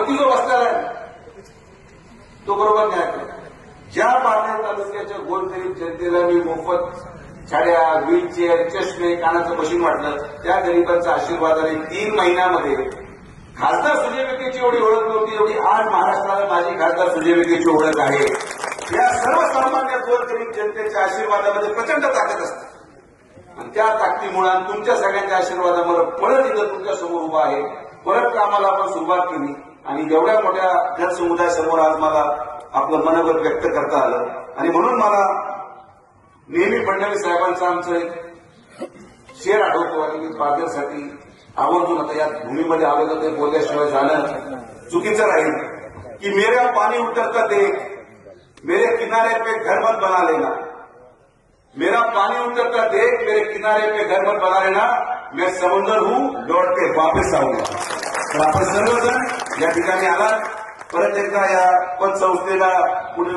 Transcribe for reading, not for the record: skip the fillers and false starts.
वरती जो बसलेला आहे तो बरोबर न्याय करतो. ज्या पारनेर तालुक्याच्या गोरगरीब जनतेला मी मोफत छाड्या, व्हीलचेअर, चष्मे, कानाचं मशीन वाटलं, त्या गरिबांच्या आशीर्वादाने 3 महिन्यामध्ये खासदार सुजय विखेची एवढी ओळख नव्हती एवढी आज महाराष्ट्राला माझी खासदार सुजय विखेची ओळख आहे. या सर्वसामान्य गोरगरीब जनतेच्या आशीर्वादामध्ये प्रचंड ताकद असते आणि त्या ताकदीमुळे तुमच्या सगळ्यांच्या आशीर्वादामुळे परत इथं तुमच्या समोर उभा आहे. परत कामाला आपण सुरुवात केली आणि एवढ्या मोठ्या जनसमुदायासमोर आज मला आपलं मनोगत व्यक्त करता आलं आणि म्हणून मला नेहमी फडणवीस साहेबांचा आमचं एक शेर आठवतो आणि मी पारनेरसाठी आवर्जून आता या भूमीमध्ये आलो तर ते बोलल्याशिवाय जाणं चुकीचं राहील की मेरा पानी उतरता देख, मेरे किनारे पे घर मत बना लेना, मेरा पानी उतरता देख, मेरे किनारे पे घर मत बना लेना, मैं समुद्र हूं लौट के वापस आऊंगा. तर आपण सर्वजण या ठिकाणी आलात. परत एकदा या पतसंस्थेला पुढे